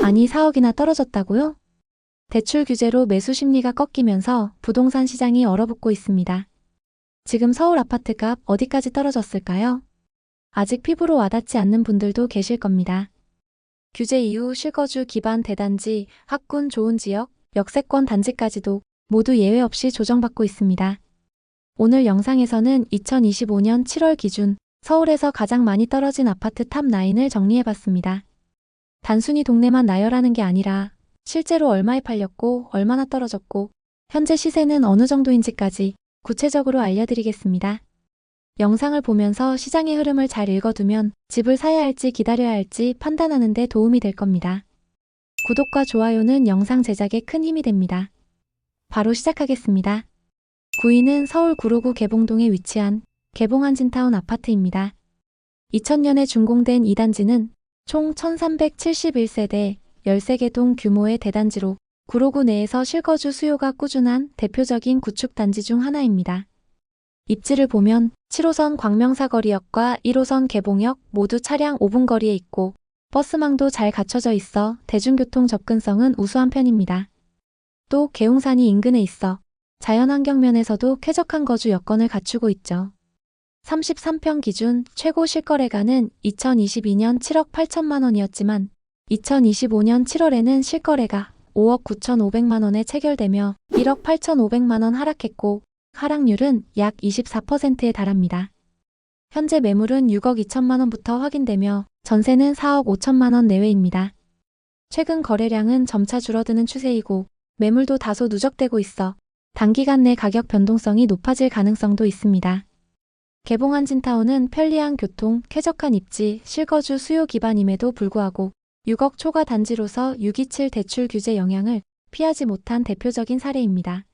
아니 4억이나 떨어졌다고요? 대출 규제로 매수 심리가 꺾이면서 부동산 시장이 얼어붙고 있습니다. 지금 서울 아파트값 어디까지 떨어졌을까요? 아직 피부로 와닿지 않는 분들도 계실 겁니다. 규제 이후 실거주 기반 대단지, 학군 좋은 지역, 역세권 단지까지도 모두 예외 없이 조정받고 있습니다. 오늘 영상에서는 2025년 7월 기준 서울에서 가장 많이 떨어진 아파트 탑9을 정리해봤습니다. 단순히 동네만 나열하는 게 아니라 실제로 얼마에 팔렸고 얼마나 떨어졌고 현재 시세는 어느 정도인지까지 구체적으로 알려드리겠습니다. 영상을 보면서 시장의 흐름을 잘 읽어두면 집을 사야 할지 기다려야 할지 판단하는 데 도움이 될 겁니다. 구독과 좋아요는 영상 제작에 큰 힘이 됩니다. 바로 시작하겠습니다. 9위는 서울 구로구 개봉동에 위치한 개봉한진타운 아파트입니다. 2000년에 준공된 이 단지는 총 1371세대 13개 동 규모의 대단지로 구로구 내에서 실거주 수요가 꾸준한 대표적인 구축 단지 중 하나입니다. 입지를 보면 7호선 광명사거리역과 1호선 개봉역 모두 차량 5분 거리에 있고 버스망도 잘 갖춰져 있어 대중교통 접근성은 우수한 편입니다. 또 계웅산이 인근에 있어 자연환경 면에서도 쾌적한 거주 여건을 갖추고 있죠. 33평 기준 최고 실거래가는 2022년 7억 8천만 원이었지만 2025년 7월에는 실거래가 5억 9,500만 원에 체결되며 1억 8,500만 원 하락했고 하락률은 약 24%에 달합니다. 현재 매물은 6억 2천만 원부터 확인되며 전세는 4억 5천만 원 내외입니다. 최근 거래량은 점차 줄어드는 추세이고 매물도 다소 누적되고 있어 단기간 내 가격 변동성이 높아질 가능성도 있습니다. 개봉한진타운은 편리한 교통, 쾌적한 입지, 실거주 수요 기반임에도 불구하고 6억 초과 단지로서 627 대출 규제 영향을 피하지 못한 대표적인 사례입니다.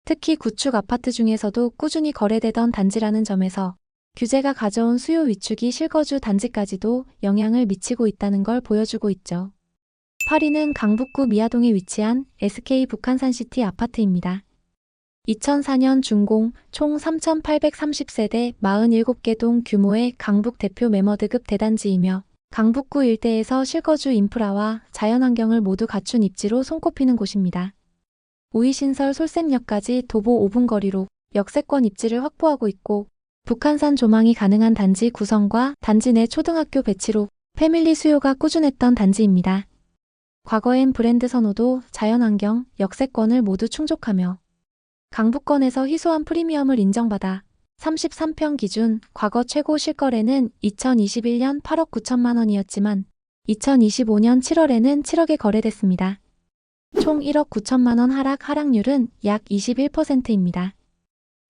특히 구축 아파트 중에서도 꾸준히 거래되던 단지라는 점에서 규제가 가져온 수요 위축이 실거주 단지까지도 영향을 미치고 있다는 걸 보여주고 있죠. 8위는 강북구 미아동에 위치한 SK 북한산시티 아파트입니다. 2004년 준공 총 3,830세대 47개 동 규모의 강북 대표 매머드급 대단지이며 강북구 일대에서 실거주 인프라와 자연환경을 모두 갖춘 입지로 손꼽히는 곳입니다. 우이신설 솔샘역까지 도보 5분 거리로 역세권 입지를 확보하고 있고 북한산 조망이 가능한 단지 구성과 단지 내 초등학교 배치로 패밀리 수요가 꾸준했던 단지입니다. 과거엔 브랜드 선호도, 자연환경, 역세권을 모두 충족하며 강북권에서 희소한 프리미엄을 인정받아 33평 기준 과거 최고 실거래는 2021년 8억 9천만 원이었지만 2025년 7월에는 7억에 거래됐습니다. 총 1억 9천만 원 하락률은 약 21%입니다.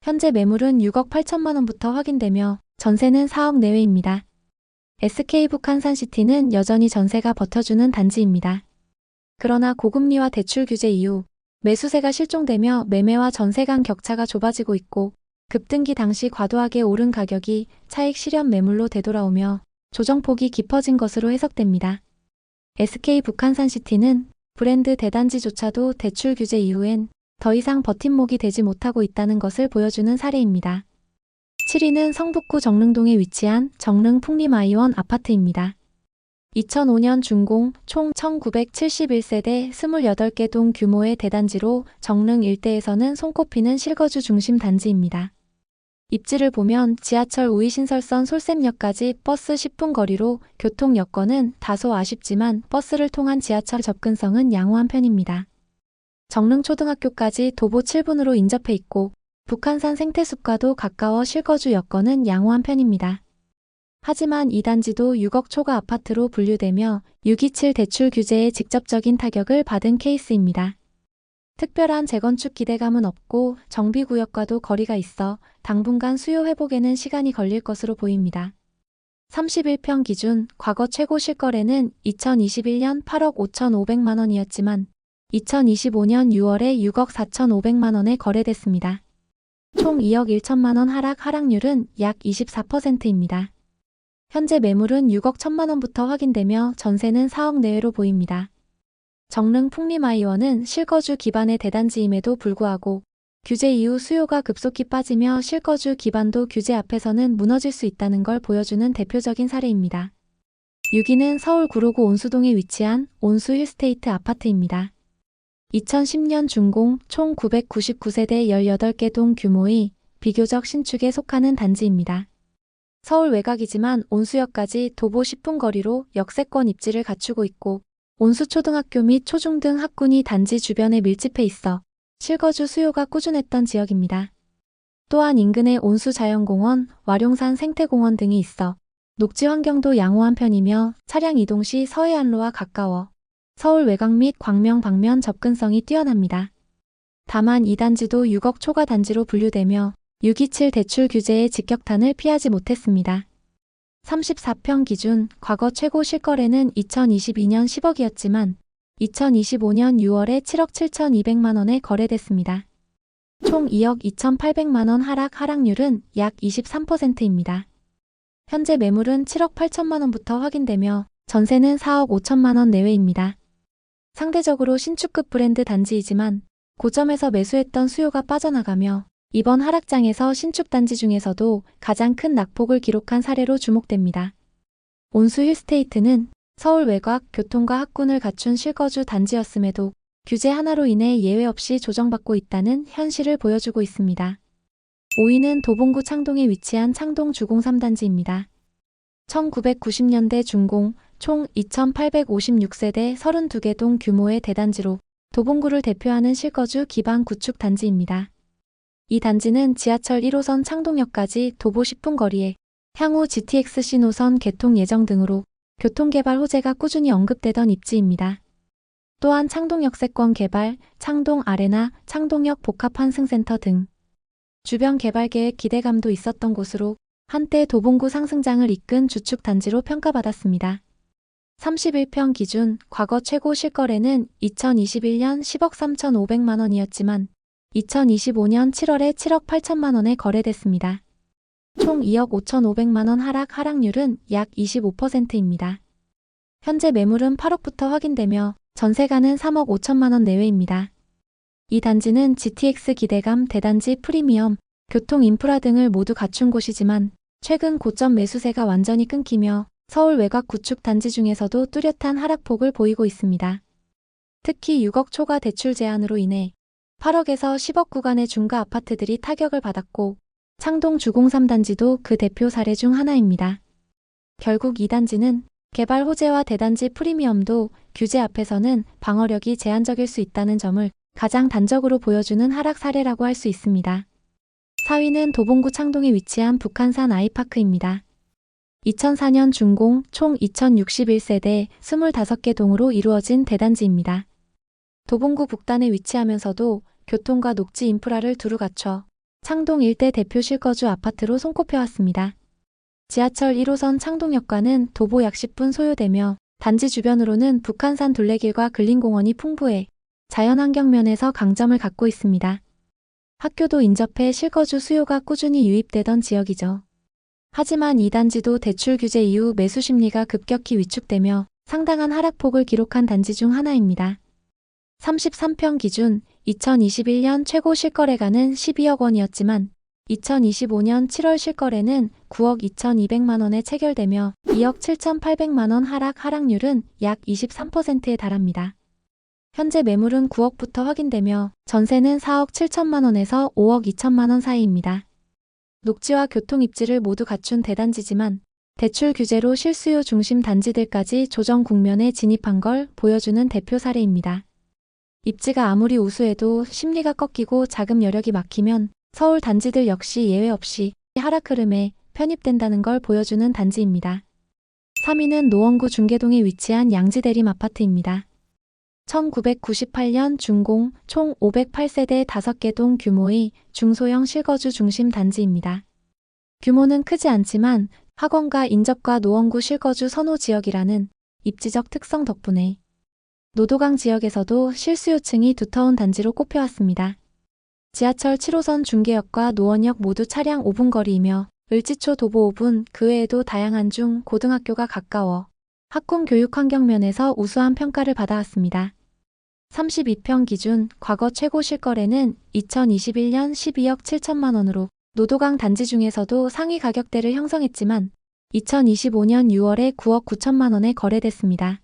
현재 매물은 6억 8천만 원부터 확인되며 전세는 4억 내외입니다. SK 북한산시티는 여전히 전세가 버텨주는 단지입니다. 그러나 고금리와 대출 규제 이후 매수세가 실종되며 매매와 전세 간 격차가 좁아지고 있고 급등기 당시 과도하게 오른 가격이 차익 실현 매물로 되돌아오며 조정폭이 깊어진 것으로 해석됩니다. SK 북한산시티는 브랜드 대단지조차도 대출 규제 이후엔 더 이상 버팀목이 되지 못하고 있다는 것을 보여주는 사례입니다. 7위는 성북구 정릉동에 위치한 정릉 풍림아이원 아파트입니다. 2005년 준공 총 1971세대 28개 동 규모의 대단지로 정릉 일대에서는 손꼽히는 실거주 중심 단지입니다. 입지를 보면 지하철 우이신설선 솔샘역까지 버스 10분 거리로 교통 여건은 다소 아쉽지만 버스를 통한 지하철 접근성은 양호한 편입니다. 정릉초등학교까지 도보 7분으로 인접해 있고 북한산 생태숲과도 가까워 실거주 여건은 양호한 편입니다. 하지만 이 단지도 6억 초과 아파트로 분류되며 627 대출 규제의 직접적인 타격을 받은 케이스입니다. 특별한 재건축 기대감은 없고 정비구역과도 거리가 있어 당분간 수요 회복에는 시간이 걸릴 것으로 보입니다. 31평 기준 과거 최고 실거래는 2021년 8억 5,500만 원이었지만 2025년 6월에 6억 4,500만 원에 거래됐습니다. 총 2억 1천만 원 하락률은 약 24%입니다. 현재 매물은 6억 1천만 원부터 확인되며 전세는 4억 내외로 보입니다. 정릉 풍림아이원은 실거주 기반의 대단지임에도 불구하고 규제 이후 수요가 급속히 빠지며 실거주 기반도 규제 앞에서는 무너질 수 있다는 걸 보여주는 대표적인 사례입니다. 6위는 서울 구로구 온수동에 위치한 온수 힐스테이트 아파트입니다. 2010년 준공 총 999세대 18개 동 규모의 비교적 신축에 속하는 단지입니다. 서울 외곽이지만 온수역까지 도보 10분 거리로 역세권 입지를 갖추고 있고 온수초등학교 및 초중등 학군이 단지 주변에 밀집해 있어 실거주 수요가 꾸준했던 지역입니다. 또한 인근에 온수자연공원, 와룡산 생태공원 등이 있어 녹지 환경도 양호한 편이며 차량 이동 시 서해안로와 가까워 서울 외곽 및 광명 방면 접근성이 뛰어납니다. 다만 이 단지도 6억 초과 단지로 분류되며 627 대출 규제의 직격탄을 피하지 못했습니다. 34평 기준 과거 최고 실거래는 2022년 10억이었지만 2025년 6월에 7억 7,200만 원에 거래됐습니다. 총 2억 2,800만 원 하락률은 약 23%입니다. 현재 매물은 7억 8천만 원부터 확인되며 전세는 4억 5천만 원 내외입니다. 상대적으로 신축급 브랜드 단지이지만 고점에서 매수했던 수요가 빠져나가며 이번 하락장에서 신축 단지 중에서도 가장 큰 낙폭을 기록한 사례로 주목됩니다. 온수 힐스테이트는 서울 외곽, 교통과 학군을 갖춘 실거주 단지였음에도 규제 하나로 인해 예외 없이 조정받고 있다는 현실을 보여주고 있습니다. 5위는 도봉구 창동에 위치한 창동 주공 3단지입니다. 1990년대 준공, 총 2,856세대 32개 동 규모의 대단지로 도봉구를 대표하는 실거주 기반 구축 단지입니다. 이 단지는 지하철 1호선 창동역까지 도보 10분 거리에 향후 GTX-C 노선 개통 예정 등으로 교통개발 호재가 꾸준히 언급되던 입지입니다. 또한 창동 역세권 개발, 창동 아레나, 창동역 복합환승센터 등 주변 개발 계획 기대감도 있었던 곳으로 한때 도봉구 상승장을 이끈 주축 단지로 평가받았습니다. 31평 기준 과거 최고 실거래는 2021년 10억 3,500만 원이었지만 2025년 7월에 7억 8천만 원에 거래됐습니다. 총 2억 5,500만 원 하락률은 약 25%입니다. 현재 매물은 8억부터 확인되며 전세가는 3억 5천만 원 내외입니다. 이 단지는 GTX 기대감, 대단지 프리미엄, 교통 인프라 등을 모두 갖춘 곳이지만 최근 고점 매수세가 완전히 끊기며 서울 외곽 구축 단지 중에서도 뚜렷한 하락폭을 보이고 있습니다. 특히 6억 초과 대출 제한으로 인해 8억에서 10억 구간의 중가 아파트들이 타격을 받았고 창동 주공 3단지도 그 대표 사례 중 하나입니다. 결국 이 단지는 개발 호재와 대단지 프리미엄도 규제 앞에서는 방어력이 제한적일 수 있다는 점을 가장 단적으로 보여주는 하락 사례라고 할 수 있습니다. 4위는 도봉구 창동에 위치한 북한산 아이파크입니다. 2004년 준공 총 2061세대 25개 동으로 이루어진 대단지입니다. 도봉구 북단에 위치하면서도 교통과 녹지 인프라를 두루 갖춰 창동 일대 대표 실거주 아파트로 손꼽혀왔습니다. 지하철 1호선 창동역과는 도보 약 10분 소요되며 단지 주변으로는 북한산 둘레길과 근린공원이 풍부해 자연환경 면에서 강점을 갖고 있습니다. 학교도 인접해 실거주 수요가 꾸준히 유입되던 지역이죠. 하지만 이 단지도 대출 규제 이후 매수 심리가 급격히 위축되며 상당한 하락폭을 기록한 단지 중 하나입니다. 33평 기준 2021년 최고 실거래가는 12억 원이었지만 2025년 7월 실거래는 9억 2,200만 원에 체결되며 2억 7,800만 원 하락률은 약 23%에 달합니다. 현재 매물은 9억부터 확인되며 전세는 4억 7천만 원에서 5억 2천만 원 사이입니다. 녹지와 교통 입지를 모두 갖춘 대단지지만 대출 규제로 실수요 중심 단지들까지 조정 국면에 진입한 걸 보여주는 대표 사례입니다. 입지가 아무리 우수해도 심리가 꺾이고 자금 여력이 막히면 서울 단지들 역시 예외 없이 하락 흐름에 편입된다는 걸 보여주는 단지입니다. 3위는 노원구 중계동에 위치한 양지대림 아파트입니다. 1998년 준공 총 508세대 5개 동 규모의 중소형 실거주 중심 단지입니다. 규모는 크지 않지만 학원가 인접과 노원구 실거주 선호 지역이라는 입지적 특성 덕분에 노도강 지역에서도 실수요층이 두터운 단지로 꼽혀왔습니다. 지하철 7호선 중계역과 노원역 모두 차량 5분 거리이며 을지초 도보 5분, 그 외에도 다양한 중 고등학교가 가까워 학군 교육 환경 면에서 우수한 평가를 받아왔습니다. 32평 기준 과거 최고 실거래는 2021년 12억 7천만 원으로 노도강 단지 중에서도 상위 가격대를 형성했지만 2025년 6월에 9억 9천만 원에 거래됐습니다.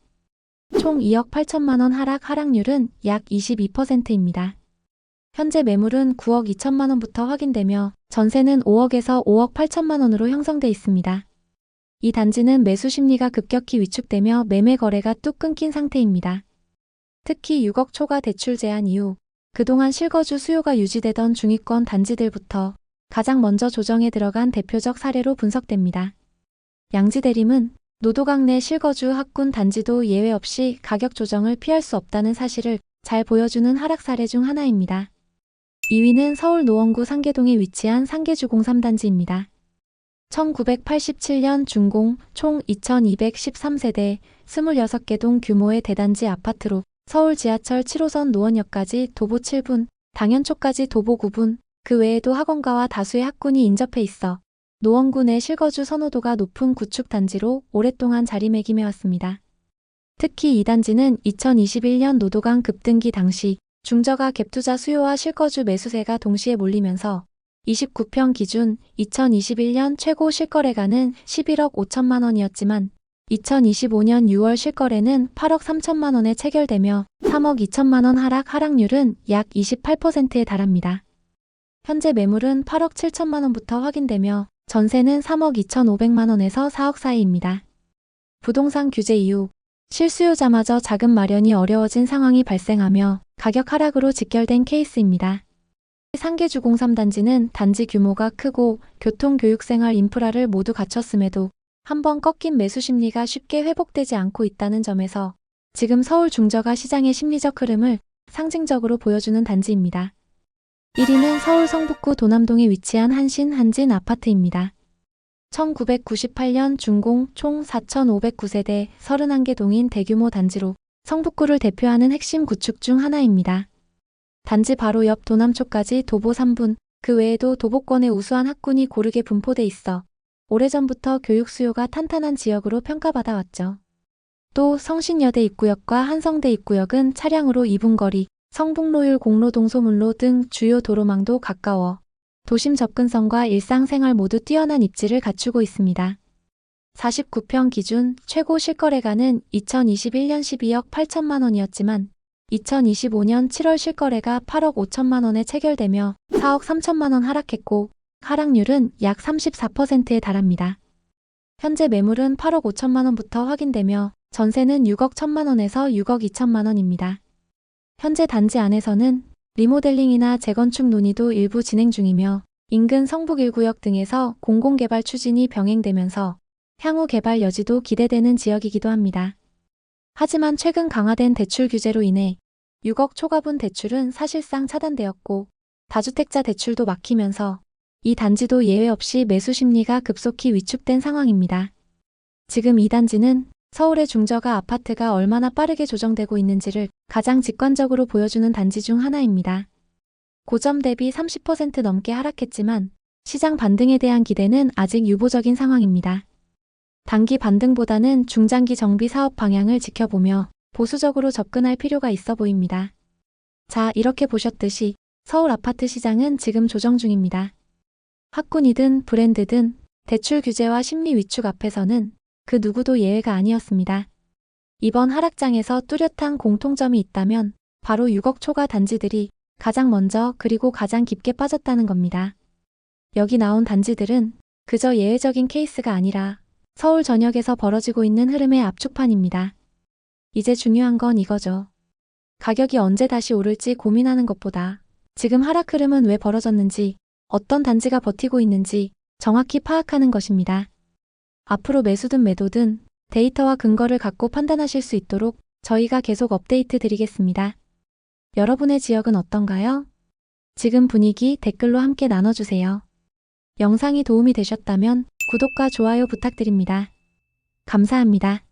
총 2억 8천만 원 하락률은 약 22%입니다. 현재 매물은 9억 2천만 원부터 확인되며 전세는 5억에서 5억 8천만 원으로 형성돼 있습니다. 이 단지는 매수 심리가 급격히 위축되며 매매 거래가 뚝 끊긴 상태입니다. 특히 6억 초과 대출 제한 이후 그동안 실거주 수요가 유지되던 중위권 단지들부터 가장 먼저 조정에 들어간 대표적 사례로 분석됩니다. 양지대림은 노도강 내 실거주 학군 단지도 예외 없이 가격 조정을 피할 수 없다는 사실을 잘 보여주는 하락 사례 중 하나입니다. 2위는 서울 노원구 상계동에 위치한 상계주공 3단지입니다. 1987년 준공, 총 2213세대, 26개 동 규모의 대단지 아파트로 서울 지하철 7호선 노원역까지 도보 7분, 당연초까지 도보 9분, 그 외에도 학원가와 다수의 학군이 인접해 있어 노원구 내 실거주 선호도가 높은 구축단지로 오랫동안 자리매김해왔습니다. 특히 이 단지는 2021년 노도강 급등기 당시 중저가 갭투자 수요와 실거주 매수세가 동시에 몰리면서 29평 기준 2021년 최고 실거래가는 11억 5천만 원이었지만 2025년 6월 실거래는 8억 3천만 원에 체결되며 3억 2천만 원 하락률은 약 28%에 달합니다. 현재 매물은 8억 7천만 원부터 확인되며 전세는 3억 2,500만 원에서 4억 사이입니다. 부동산 규제 이후 실수요자마저 자금 마련이 어려워진 상황이 발생하며 가격 하락으로 직결된 케이스입니다. 상계주공 3단지는 단지 규모가 크고 교통, 교육생활 인프라를 모두 갖췄음에도 한번 꺾인 매수 심리가 쉽게 회복되지 않고 있다는 점에서 지금 서울 중저가 시장의 심리적 흐름을 상징적으로 보여주는 단지입니다. 1위는 서울 성북구 도남동에 위치한 한신 한진 아파트입니다. 1998년 준공, 총 4,509세대 31개 동인 대규모 단지로 성북구를 대표하는 핵심 구축 중 하나입니다. 단지 바로 옆 도남초까지 도보 3분, 그 외에도 도보권의 우수한 학군이 고르게 분포돼 있어 오래전부터 교육 수요가 탄탄한 지역으로 평가받아 왔죠. 또 성신여대 입구역과 한성대 입구역은 차량으로 2분 거리, 성북로율 공로 동소문로 등 주요 도로망도 가까워 도심 접근성과 일상생활 모두 뛰어난 입지를 갖추고 있습니다. 49평 기준 최고 실거래가는 2021년 12억 8천만 원이었지만 2025년 7월 실거래가 8억 5천만 원에 체결되며 4억 3천만 원 하락했고 하락률은 약 34%에 달합니다. 현재 매물은 8억 5천만 원부터 확인되며 전세는 6억 1천만 원에서 6억 2천만 원입니다. 현재 단지 안에서는 리모델링이나 재건축 논의도 일부 진행 중이며 인근 성북 1구역 등에서 공공개발 추진이 병행되면서 향후 개발 여지도 기대되는 지역이기도 합니다. 하지만 최근 강화된 대출 규제로 인해 6억 초과분 대출은 사실상 차단되었고 다주택자 대출도 막히면서 이 단지도 예외 없이 매수 심리가 급속히 위축된 상황입니다. 지금 이 단지는 서울의 중저가 아파트가 얼마나 빠르게 조정되고 있는지를 가장 직관적으로 보여주는 단지 중 하나입니다. 고점 대비 30% 넘게 하락했지만 시장 반등에 대한 기대는 아직 유보적인 상황입니다. 단기 반등보다는 중장기 정비 사업 방향을 지켜보며 보수적으로 접근할 필요가 있어 보입니다. 자, 이렇게 보셨듯이 서울 아파트 시장은 지금 조정 중입니다. 학군이든 브랜드든 대출 규제와 심리 위축 앞에서는 그 누구도 예외가 아니었습니다. 이번 하락장에서 뚜렷한 공통점이 있다면 바로 6억 초과 단지들이 가장 먼저 그리고 가장 깊게 빠졌다는 겁니다. 여기 나온 단지들은 그저 예외적인 케이스가 아니라 서울 전역에서 벌어지고 있는 흐름의 압축판입니다. 이제 중요한 건 이거죠. 가격이 언제 다시 오를지 고민하는 것보다 지금 하락 흐름은 왜 벌어졌는지, 어떤 단지가 버티고 있는지 정확히 파악하는 것입니다. 앞으로 매수든 매도든 데이터와 근거를 갖고 판단하실 수 있도록 저희가 계속 업데이트 드리겠습니다. 여러분의 지역은 어떤가요? 지금 분위기 댓글로 함께 나눠주세요. 영상이 도움이 되셨다면 구독과 좋아요 부탁드립니다. 감사합니다.